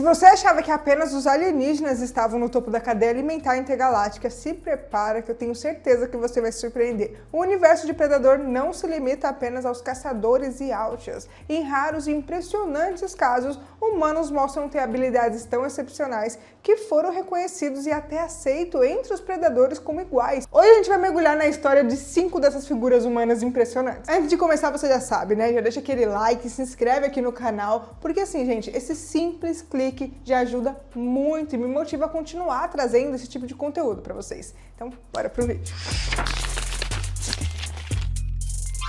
Se você achava que apenas os alienígenas estavam no topo da cadeia alimentar intergaláctica, se prepara que eu tenho certeza que você vai se surpreender. O universo de Predador não se limita apenas aos caçadores e Yautias. Em raros e impressionantes casos, humanos mostram ter habilidades tão excepcionais que foram reconhecidos e até aceitos entre os predadores como iguais. Hoje a gente vai mergulhar na história de 5 dessas figuras humanas impressionantes. Antes de começar, você já sabe, né? Já deixa aquele like, se inscreve aqui no canal, porque assim, gente, esse simples clique já ajuda muito e me motiva a continuar trazendo esse tipo de conteúdo para vocês. Então, bora pro vídeo.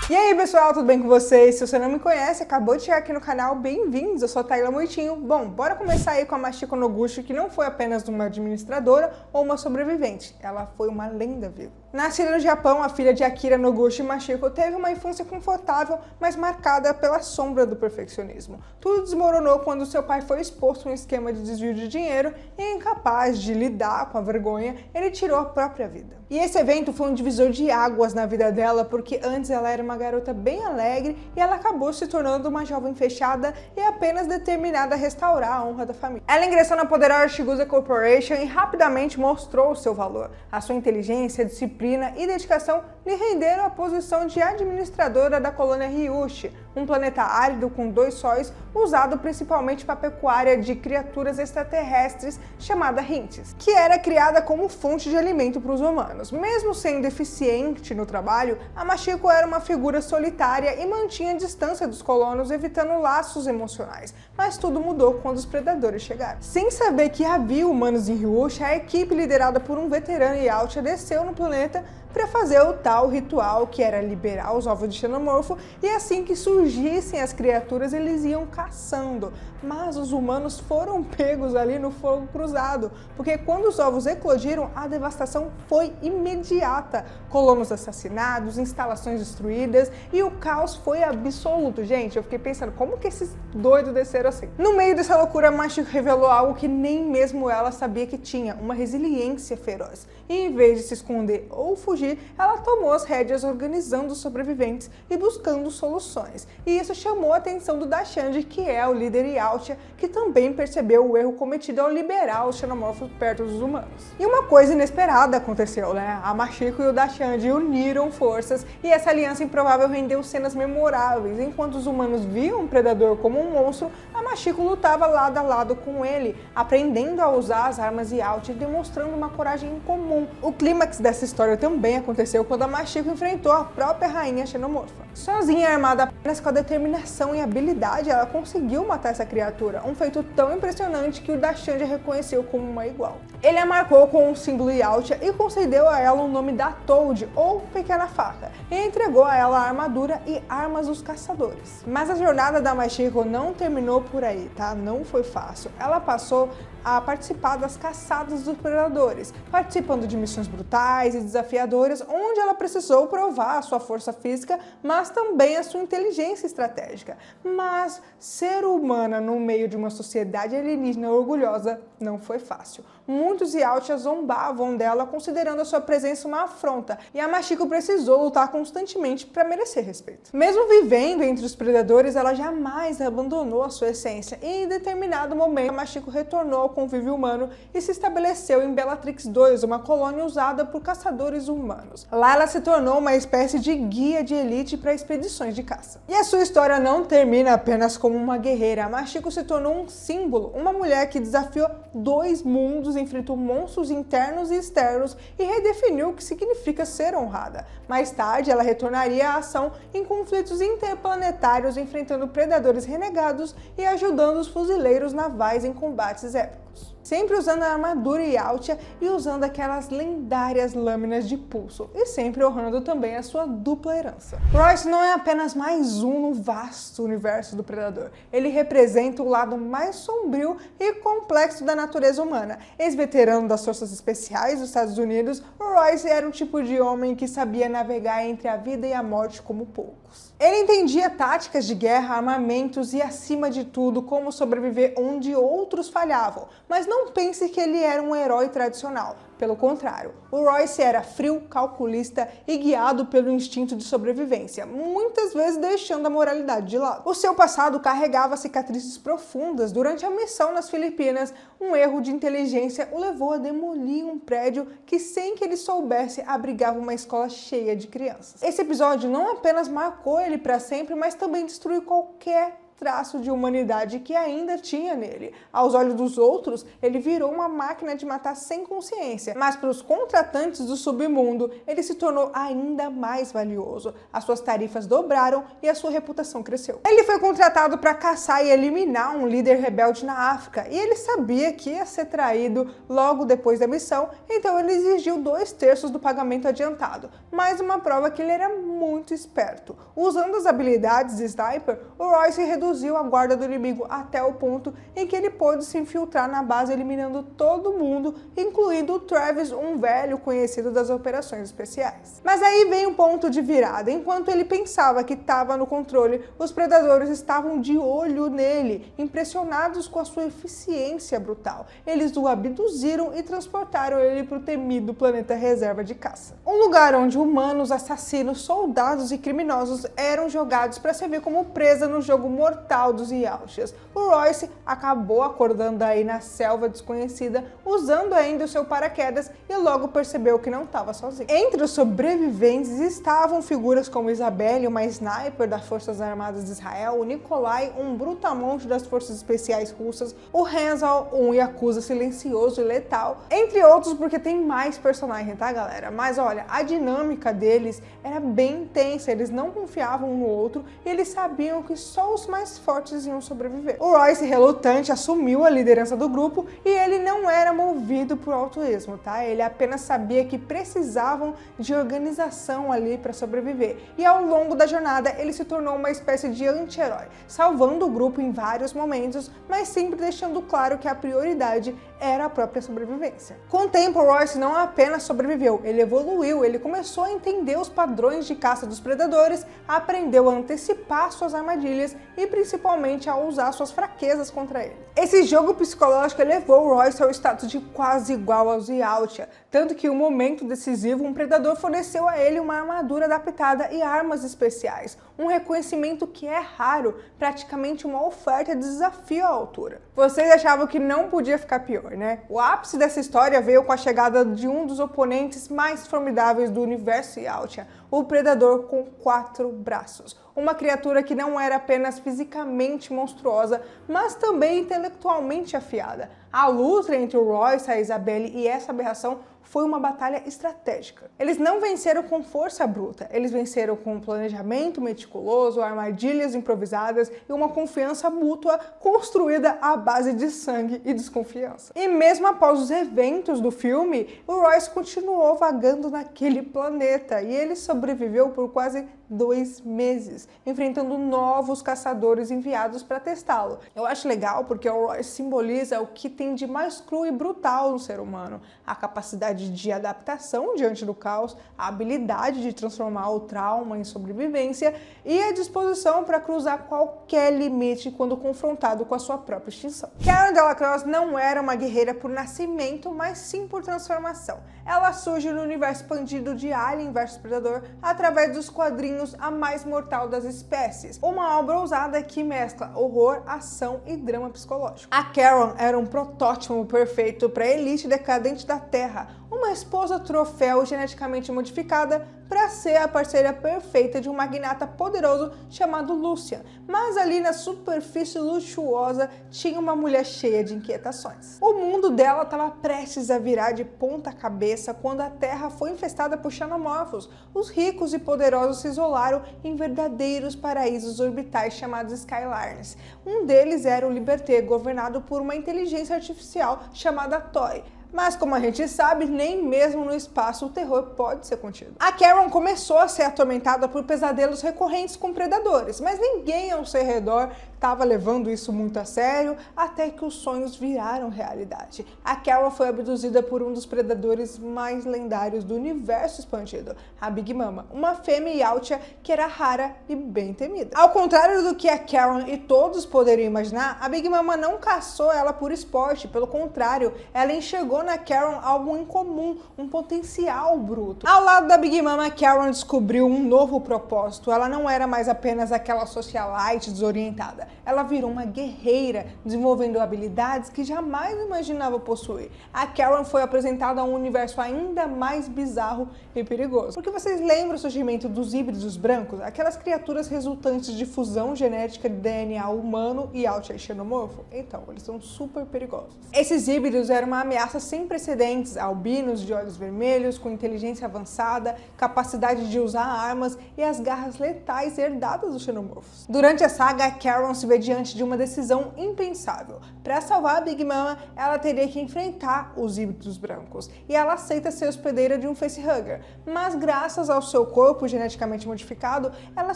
E aí pessoal, tudo bem com vocês? Se você não me conhece, acabou de chegar aqui no canal, bem-vindos, eu sou a Taila Moitinho. Bom, bora começar aí com a Machiko Noguchi, que não foi apenas uma administradora ou uma sobrevivente, ela foi uma lenda viva. Nascida no Japão, a filha de Akira Noguchi, Machiko teve uma infância confortável, mas marcada pela sombra do perfeccionismo. Tudo desmoronou quando seu pai foi exposto a um esquema de desvio de dinheiro e, incapaz de lidar com a vergonha, ele tirou a própria vida. E esse evento foi um divisor de águas na vida dela, porque antes ela era uma garota bem alegre e ela acabou se tornando uma jovem fechada e apenas determinada a restaurar a honra da família. Ela ingressou na poderosa Shigusa Corporation e rapidamente mostrou o seu valor. A sua inteligência, disciplina e dedicação lhe renderam a posição de administradora da colônia Ryushi, um planeta árido com 2 sóis, usado principalmente para a pecuária de criaturas extraterrestres chamada Rintes, que era criada como fonte de alimento para os humanos. Mesmo sendo eficiente no trabalho, a Machiko era uma figura solitária e mantinha a distância dos colonos, evitando laços emocionais. Mas tudo mudou quando os predadores chegaram. Sem saber que havia humanos em Ryushi, a equipe liderada por um veterano Yautja desceu no planeta para fazer o tal ritual que era liberar os ovos de xenomorfo, e assim que surgissem as criaturas eles iam caçando. Mas os humanos foram pegos ali no fogo cruzado, porque quando os ovos eclodiram, a devastação foi imediata. Colonos assassinados, instalações destruídas e o caos foi absoluto. Gente, eu fiquei pensando, como que esses doidos desceram assim? No meio dessa loucura, a Machiko revelou algo que nem mesmo ela sabia que tinha, uma resiliência feroz. E em vez de se esconder ou fugir, ela tomou as rédeas organizando os sobreviventes e buscando soluções. E isso chamou a atenção do Dachshund, que é o líder Yautja, que também percebeu o erro cometido ao liberar os xenomorfos perto dos humanos. E uma coisa inesperada aconteceu, né? A Machiko e o Dachshund uniram forças e essa aliança improvável rendeu cenas memoráveis. Enquanto os humanos viam o predador como um monstro, a Machiko lutava lado a lado com ele, aprendendo a usar as armas Yautja e demonstrando uma coragem incomum. O clímax dessa história também aconteceu quando a Machiko enfrentou a própria rainha xenomorfa. Sozinha, armada apenas com a determinação e habilidade, ela conseguiu matar essa criatura, um feito tão impressionante que o Dachshund a reconheceu como uma igual. Ele a marcou com um símbolo Yautja e concedeu a ela o nome da Toad, ou Pequena Faca, e entregou a ela a armadura e armas dos caçadores. Mas a jornada da Machiko não terminou por aí, tá? Não foi fácil. Ela passou a participar das caçadas dos predadores, participando de missões brutais e desafiadoras, onde ela precisou provar a sua força física, mas também a sua inteligência estratégica. Mas ser humana no meio de uma sociedade alienígena orgulhosa não foi fácil. Muitos Yautja zombavam dela, considerando a sua presença uma afronta, e a Machiko precisou lutar constantemente para merecer respeito. Mesmo vivendo entre os predadores, ela jamais abandonou a sua essência, e em determinado momento a Machiko retornou ao convívio humano e se estabeleceu em Bellatrix II, uma colônia usada por caçadores humanos. Lá ela se tornou uma espécie de guia de elite para expedições de caça. E a sua história não termina apenas como uma guerreira. A Machiko se tornou um símbolo, uma mulher que desafiou 2 mundos, enfrentou monstros internos e externos e redefiniu o que significa ser honrada. Mais tarde, ela retornaria à ação em conflitos interplanetários, enfrentando predadores renegados e ajudando os fuzileiros navais em combates épicos. Sempre usando a armadura Yautja e usando aquelas lendárias lâminas de pulso, e sempre honrando também a sua dupla herança. Royce não é apenas mais um no vasto universo do Predador. Ele representa o lado mais sombrio e complexo da natureza humana. Ex-veterano das Forças Especiais dos Estados Unidos, Royce era um tipo de homem que sabia navegar entre a vida e a morte como poucos. Ele entendia táticas de guerra, armamentos e, acima de tudo, como sobreviver onde outros falhavam. Mas não pense que ele era um herói tradicional. Pelo contrário, o Royce era frio, calculista e guiado pelo instinto de sobrevivência, muitas vezes deixando a moralidade de lado. O seu passado carregava cicatrizes profundas. Durante a missão nas Filipinas, um erro de inteligência o levou a demolir um prédio que, sem que ele soubesse, abrigava uma escola cheia de crianças. Esse episódio não apenas marcou ele para sempre, mas também destruiu qualquer traço de humanidade que ainda tinha nele. Aos olhos dos outros, ele virou uma máquina de matar sem consciência, mas para os contratantes do submundo, ele se tornou ainda mais valioso. As suas tarifas dobraram e a sua reputação cresceu. Ele foi contratado para caçar e eliminar um líder rebelde na África, e ele sabia que ia ser traído logo depois da missão, então ele exigiu 2/3 do pagamento adiantado. Mais uma prova que ele era muito esperto. Usando as habilidades de sniper, o Royce reduziu a guarda do inimigo até o ponto em que ele pôde se infiltrar na base, eliminando todo mundo, incluindo o Travis, um velho conhecido das operações especiais. Mas aí vem um ponto de virada. Enquanto ele pensava que estava no controle, os predadores estavam de olho nele, impressionados com a sua eficiência brutal. Eles o abduziram e transportaram ele para o temido planeta reserva de caça. Um lugar onde humanos, assassinos, soldados e criminosos eram jogados para servir como presa no jogo mortal dos Yautjas. O Royce acabou acordando aí na selva desconhecida, usando ainda o seu paraquedas, e logo percebeu que não estava sozinho. Entre os sobreviventes estavam figuras como Isabelle, uma sniper das Forças Armadas de Israel, o Nikolai, um brutamonte das Forças Especiais Russas, o Hensel, um yakuza silencioso e letal, entre outros, porque tem mais personagens, tá, galera? Mas olha, a dinâmica deles era bem intensa, eles não confiavam um no outro e eles sabiam que só os mais fortes iam sobreviver. O Royce, relutante, assumiu a liderança do grupo e ele não era movido por altruísmo, tá? Ele apenas sabia que precisavam de organização ali para sobreviver. E ao longo da jornada, ele se tornou uma espécie de anti-herói, salvando o grupo em vários momentos, mas sempre deixando claro que a prioridade era a própria sobrevivência. Com o tempo, o Royce não apenas sobreviveu, ele evoluiu, ele começou a entender os padrões de caça dos predadores, aprendeu a antecipar suas armadilhas e principalmente a usar suas fraquezas contra ele. Esse jogo psicológico elevou o Royce ao status de quase igual aos Yautja, tanto que em um momento decisivo, um predador forneceu a ele uma armadura adaptada e armas especiais, um reconhecimento que é raro, praticamente uma oferta de desafio à altura. Vocês achavam que não podia ficar pior, né? O ápice dessa história veio com a chegada de um dos oponentes mais formidáveis do universo Yautja, o Predador com 4 braços. Uma criatura que não era apenas fisicamente monstruosa, mas também intelectualmente afiada. A luta entre o Royce, a Isabelle e essa aberração foi uma batalha estratégica. Eles não venceram com força bruta, eles venceram com planejamento meticuloso, armadilhas improvisadas e uma confiança mútua construída à base de sangue e desconfiança. E mesmo após os eventos do filme, o Royce continuou vagando naquele planeta e ele sobreviveu por quase 2 meses, enfrentando novos caçadores enviados para testá-lo. Eu acho legal porque o Royce simboliza o que tem de mais cru e brutal no ser humano: a capacidade de adaptação diante do caos, a habilidade de transformar o trauma em sobrevivência e a disposição para cruzar qualquer limite quando confrontado com a sua própria extinção. Karen Delacroix não era uma guerreira por nascimento, mas sim por transformação. Ela surge no universo expandido de Alien vs Predador através dos quadrinhos A Mais Mortal das Espécies, uma obra ousada que mescla horror, ação e drama psicológico. A Karen era um protótipo perfeito para a elite decadente da Terra, uma esposa troféu geneticamente modificada para ser a parceira perfeita de um magnata poderoso chamado Lucian, mas ali na superfície luxuosa tinha uma mulher cheia de inquietações. O mundo dela estava prestes a virar de ponta cabeça quando a Terra foi infestada por xenomorfos. Os ricos e poderosos se isolaram em verdadeiros paraísos orbitais chamados Skylines. Um deles era o Liberté, governado por uma inteligência artificial chamada Toy. Mas como a gente sabe, nem mesmo no espaço o terror pode ser contido. A Karen começou a ser atormentada por pesadelos recorrentes com predadores, mas ninguém ao seu redor estava levando isso muito a sério, até que os sonhos viraram realidade. A Carol foi abduzida por um dos predadores mais lendários do universo expandido, a Big Mama, uma fêmea Yautja que era rara e bem temida. Ao contrário do que a Carol e todos poderiam imaginar, a Big Mama não caçou ela por esporte, pelo contrário, ela enxergou na Carol algo incomum, um potencial bruto. Ao lado da Big Mama, Carol descobriu um novo propósito. Ela não era mais apenas aquela socialite desorientada. Ela virou uma guerreira, desenvolvendo habilidades que jamais imaginava possuir. A Carol foi apresentada a um universo ainda mais bizarro e perigoso. Porque vocês lembram o surgimento dos híbridos brancos? Aquelas criaturas resultantes de fusão genética de DNA humano e Yautja xenomorfo? Então, eles são super perigosos. Esses híbridos eram uma ameaça sem precedentes, albinos de olhos vermelhos, com inteligência avançada, capacidade de usar armas e as garras letais herdadas dos xenomorfos. Durante a saga, a Carol se vê diante de uma decisão impensável. Para salvar a Big Mama, ela teria que enfrentar os híbridos brancos, e ela aceita ser hospedeira de um facehugger, mas graças ao seu corpo geneticamente modificado, ela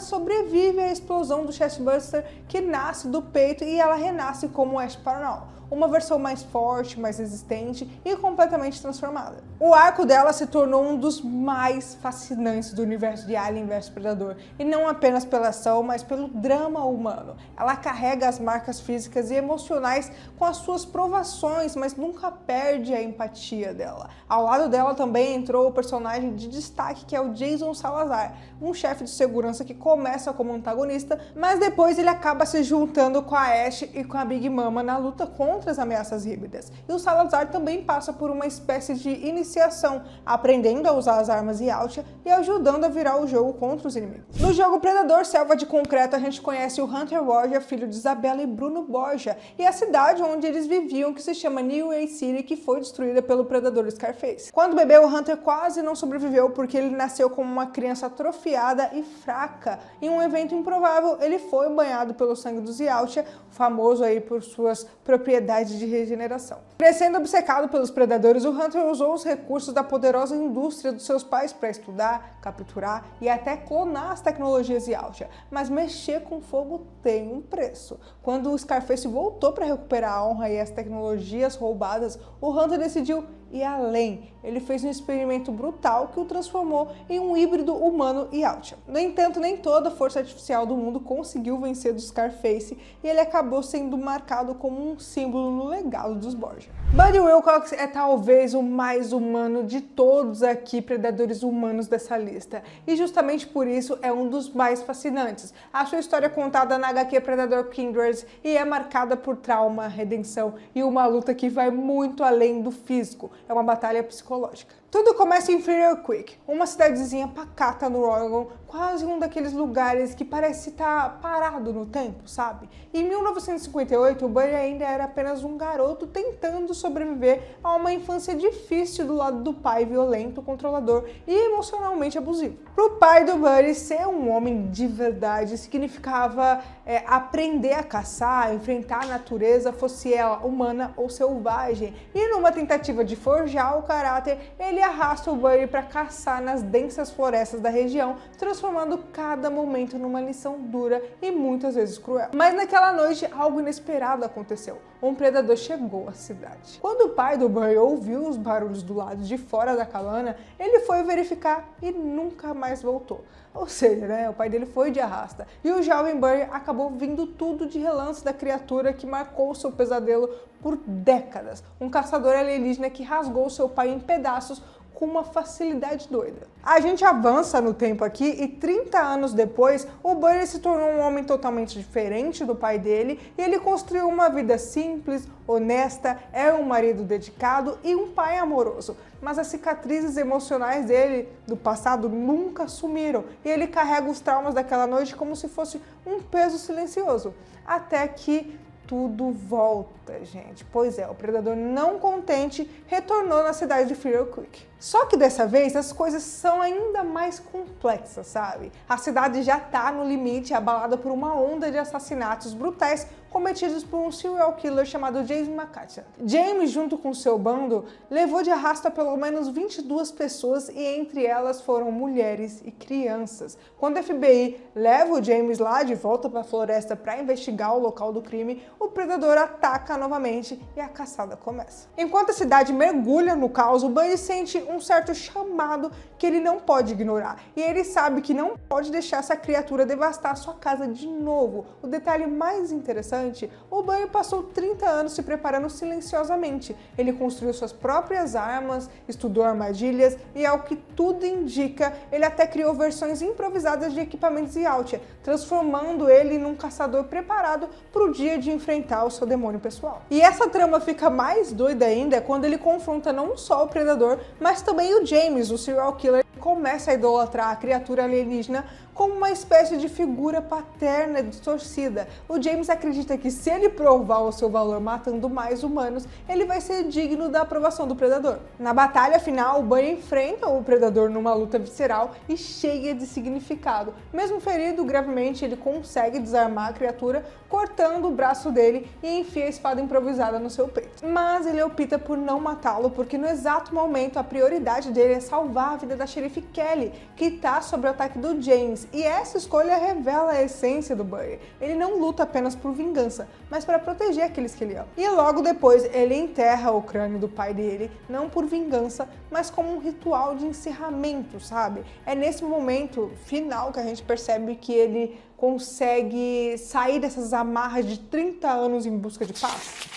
sobrevive à explosão do chestbuster que nasce do peito e ela renasce como Ash Parnell, uma versão mais forte, mais resistente e completamente transformada. O arco dela se tornou um dos mais fascinantes do universo de Alien vs Predador, e não apenas pela ação, mas pelo drama humano. Ela carrega as marcas físicas e emocionais com as suas provações, mas nunca perde a empatia dela. Ao lado dela também entrou o personagem de destaque, que é o Jason Salazar, um chefe de segurança que começa como antagonista, mas depois ele acaba se juntando com a Ash e com a Big Mama na luta contra as ameaças híbridas. E o Salazar também passa por uma espécie de iniciação, aprendendo a usar as armas Yautja e ajudando a virar o jogo contra os inimigos. No jogo Predador Selva de Concreto, a gente conhece o Hunter Borgia, filho de Isabela e Bruno Borgia, e a cidade onde eles viviam, que se chama New Way City, que foi destruída pelo predador Scarface. Quando bebê, o Hunter quase não sobreviveu porque ele nasceu como uma criança atrofiada e fraca. Em um evento improvável, ele foi banhado pelo sangue dos Yautja, famoso aí por suas propriedades de regeneração. Crescendo obcecado pelos predadores, o Hunter usou os recursos da poderosa indústria dos seus pais para estudar, capturar e até clonar as tecnologias Yautja. Mas mexer com fogo tem um preço. Quando o Scarface voltou para recuperar a honra e as tecnologias roubadas, o Hunter decidiu ir além. Ele fez um experimento brutal que o transformou em um híbrido humano Yautja. No entanto, nem toda a força artificial do mundo conseguiu vencer do Scarface, e ele acabou sendo marcado como um símbolo no legado dos Borgia. Buddy Wilcox é talvez o mais humano de todos aqui predadores humanos dessa lista, e justamente por isso é um dos mais fascinantes. A sua história é contada na HQ Predador Kindred e é marcada por trauma, redenção e uma luta que vai muito além do físico. É uma batalha psicológica. Tudo começa em Fear Creek, uma cidadezinha pacata no Oregon, quase um daqueles lugares que parece estar parado no tempo, sabe? Em 1958, o Buddy ainda era apenas um garoto tentando sobreviver a uma infância difícil do lado do pai violento, controlador e emocionalmente abusivo. Para o pai do Buddy, ser um homem de verdade significava aprender a caçar, enfrentar a natureza, fosse ela humana ou selvagem, e numa tentativa de forjar o caráter, ele arrasta o Buddy para caçar nas densas florestas da região, transformando cada momento numa lição dura e muitas vezes cruel. Mas naquela noite, algo inesperado aconteceu. Um predador chegou à cidade. Quando o pai do Buddy ouviu os barulhos do lado de fora da cabana, ele foi verificar e nunca mais voltou. Ou seja, né, o pai dele foi de arrasta. E o jovem Buddy acabou vindo tudo de relance da criatura que marcou seu pesadelo por décadas. Um caçador alienígena que rasgou seu pai em pedaços com uma facilidade doida. A gente avança no tempo aqui e 30 anos depois, o Buddy se tornou um homem totalmente diferente do pai dele, e ele construiu uma vida simples, honesta, é um marido dedicado e um pai amoroso. Mas as cicatrizes emocionais dele do passado nunca sumiram, e ele carrega os traumas daquela noite como se fosse um peso silencioso. Até que tudo volta, gente. Pois é, o predador não contente retornou na cidade de Fear Creek. Só que dessa vez as coisas são ainda mais complexas, sabe? A cidade já tá no limite, abalada por uma onda de assassinatos brutais cometidos por um serial killer chamado James McCutcheon. James, junto com seu bando, levou de arrasto a pelo menos 22 pessoas e entre elas foram mulheres e crianças. Quando o FBI leva o James lá de volta para a floresta para investigar o local do crime, o predador ataca novamente e a caçada começa. Enquanto a cidade mergulha no caos, o Bunny sente um certo chamado que ele não pode ignorar. E ele sabe que não pode deixar essa criatura devastar sua casa de novo. O detalhe mais interessante, o Bunny passou 30 anos se preparando silenciosamente. Ele construiu suas próprias armas, estudou armadilhas e, ao que tudo indica, ele até criou versões improvisadas de equipamentos Yautja, transformando ele num caçador preparado para o dia de enfrentar o seu demônio pessoal. E essa trama fica mais doida ainda quando ele confronta não só o predador, mas também o James, o serial killer, começa a idolatrar a criatura alienígena como uma espécie de figura paterna distorcida. O James acredita que se ele provar o seu valor matando mais humanos, ele vai ser digno da aprovação do predador. Na batalha final, o Bunny enfrenta o predador numa luta visceral e cheia de significado. Mesmo ferido gravemente, ele consegue desarmar a criatura, cortando o braço dele e enfia a espada improvisada no seu peito. Mas ele opta por não matá-lo, porque no exato momento a prioridade dele é salvar a vida da xerife Kelly, que está sob o ataque do James. E essa escolha revela a essência do Bunny. Ele não luta apenas por vingança, mas para proteger aqueles que ele ama. E logo depois ele enterra o crânio do pai dele, não por vingança, mas como um ritual de encerramento, sabe? É nesse momento final que a gente percebe que ele consegue sair dessas amarras de 30 anos em busca de paz.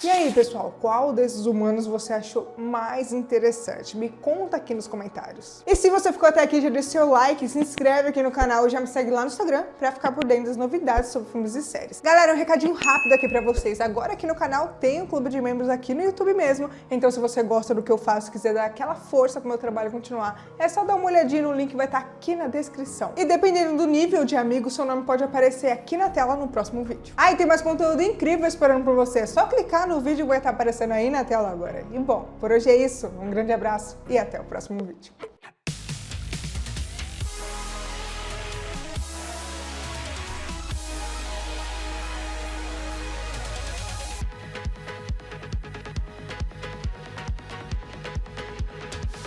E aí, pessoal, qual desses humanos você achou mais interessante? Me conta aqui nos comentários. E se você ficou até aqui, já deixa seu like, se inscreve aqui no canal e já me segue lá no Instagram pra ficar por dentro das novidades sobre filmes e séries. Galera, um recadinho rápido aqui pra vocês. Agora aqui no canal tem um clube de membros aqui no YouTube mesmo, então se você gosta do que eu faço, quiser dar aquela força pro meu trabalho continuar, é só dar uma olhadinha no link que vai estar aqui na descrição. E dependendo do nível de amigo, seu nome pode aparecer aqui na tela no próximo vídeo. Ah, e tem mais conteúdo incrível esperando por você. É só clicar no vídeo vai estar aparecendo aí na tela agora. E bom, por hoje é isso. Um grande abraço e até o próximo vídeo.